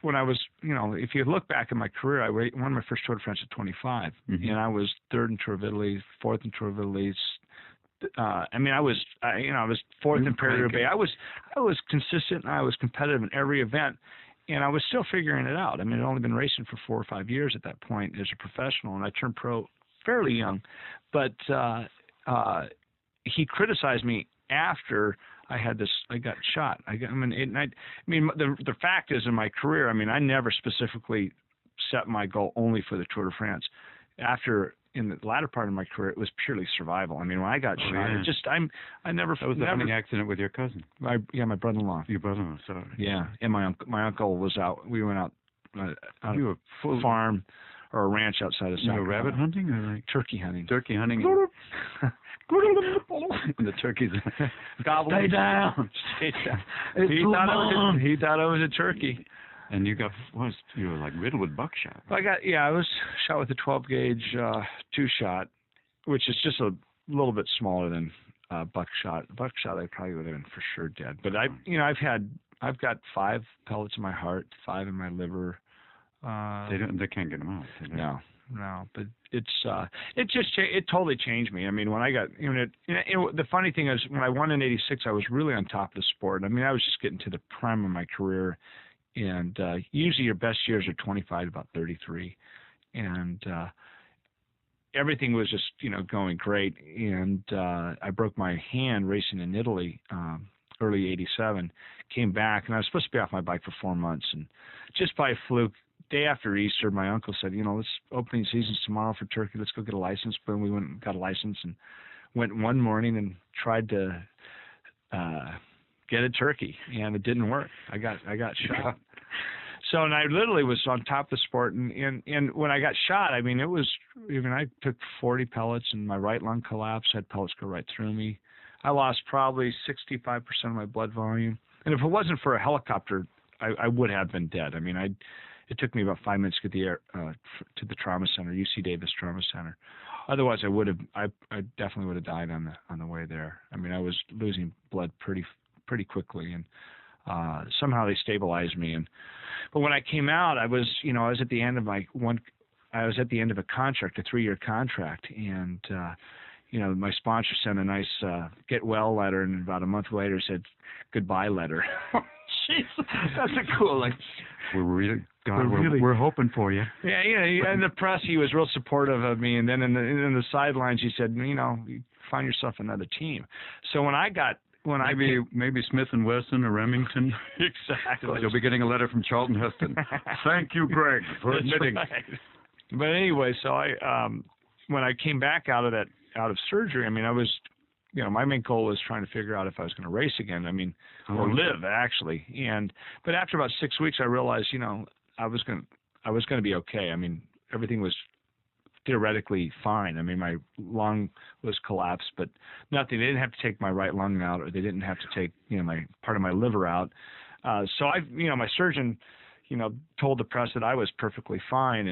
when I was, if you look back in my career, I won my first Tour de France at 25, and I was third in Tour of Italy, fourth in Tour of Italy. I was fourth in Paris-Roubaix. I was consistent, and I was competitive in every event, and I was still figuring it out. I mean, I'd only been racing for 4 or 5 years at that point as a professional, and I turned pro fairly young. But he criticized me after I got shot. The fact is, in my career, I never specifically set my goal only for the Tour de France. In the latter part of my career, it was purely survival. When I got shot, I never. That was a hunting accident with your cousin. My brother-in-law. Your brother-in-law, sorry. Yeah, and my uncle was out. We went out on a farm or a ranch outside of Sacramento. You were rabbit hunting or like turkey hunting? Turkey hunting. And the turkeys gobbled. Stay down. Stay down. He thought I was a turkey. And you were like riddled with buckshot. I was shot with a 12 gauge 2-shot, which is just a little bit smaller than buckshot. Buckshot, I probably would have been for sure dead. But I've got 5 pellets in my heart, 5 in my liver. They can't get them out. No. But it totally changed me. When I got the funny thing is, when I won in '86, I was really on top of the sport. I was just getting to the prime of my career. And usually your best years are 25 to about 33. And everything was just, going great. And I broke my hand racing in Italy early '87, came back, and I was supposed to be off my bike for 4 months. And just by fluke, day after Easter, my uncle said, let's opening season's tomorrow for Turkey. Let's go get a license. Boom, we went and got a license and went one morning and tried to get a turkey, and it didn't work. I got shot. So, and I literally was on top of the sport, and when I got shot, it was, I took 40 pellets, and my right lung collapsed, had pellets go right through me. I lost probably 65% of my blood volume, and if it wasn't for a helicopter, I would have been dead. It took me about 5 minutes to get to the trauma center, UC Davis Trauma Center. Otherwise, I definitely would have died on the way there. I was losing blood pretty quickly, and somehow they stabilized me. But when I came out, I was at the end of a contract, a 3-year contract, and my sponsor sent a nice get well letter, and about a month later said goodbye letter. Jeez, that's a cool. We're hoping for you. Yeah, in the press he was real supportive of me, and then in the sidelines he said, find yourself another team. So maybe Smith & Wesson or Remington. Exactly. You'll be getting a letter from Charlton Heston. Thank you, Greg, for admitting. Right. But anyway, so when I came back out of surgery, I was, my main goal was trying to figure out if I was going to race again. Or live actually. But after about 6 weeks, I realized, I was going to be okay. Everything was theoretically fine. My lung was collapsed, but nothing. They didn't have to take my right lung out, or they didn't have to take, my part of my liver out. So my surgeon, told the press that I was perfectly fine,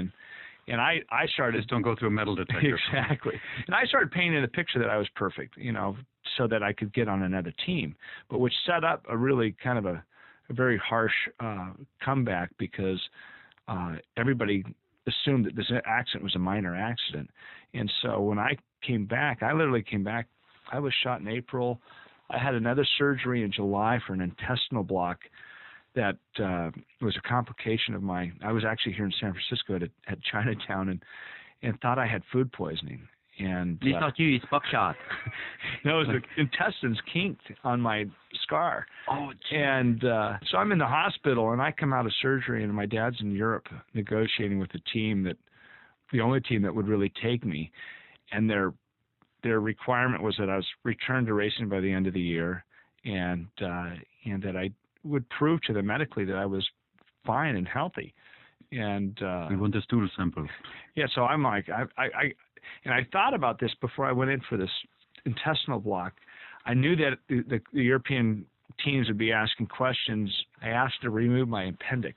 and I started. Just don't go through a metal detector. Exactly. And I started painting the picture that I was perfect, so that I could get on another team, but which set up a really kind of a very harsh comeback, because everybody assumed that this accident was a minor accident. And so when I came back, I literally came back. I was shot in April. I had another surgery in July for an intestinal block that was a complication of I was actually here in San Francisco at Chinatown and thought I had food poisoning. And he thought you used buckshot. No, it was the intestines kinked on my scar. Oh, geez. And so I'm in the hospital, and I come out of surgery, and my dad's in Europe negotiating with the only team that would really take me, and their requirement was that I was returned to racing by the end of the year, and that I would prove to them medically that I was fine and healthy. And they want the stool sample. Yeah, so I'm like, I thought about this before I went in for this intestinal block. I knew that the European teams would be asking questions. I asked to remove my appendix.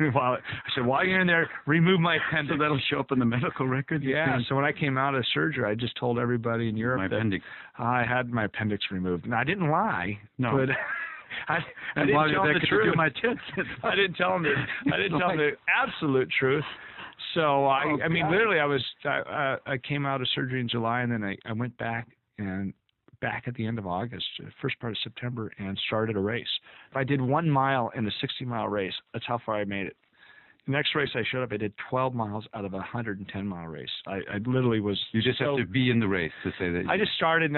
I said, while you're in there, remove my appendix. So that'll show up in the medical record? Yeah, so when I came out of surgery, I just told everybody in Europe that I had my appendix removed. And I didn't lie. No. But I And didn't while tell you're him there, the could you do truth. my tits? I didn't tell him the absolute truth. So I mean, literally, I came out of surgery in July, and then I went back at the end of August, first part of September, and started a race. If I did 1 mile in a 60-mile race, that's how far I made it. The next race I showed up, I did 12 miles out of a 110-mile race. I literally was. You just have to be in the race to say that. I just started.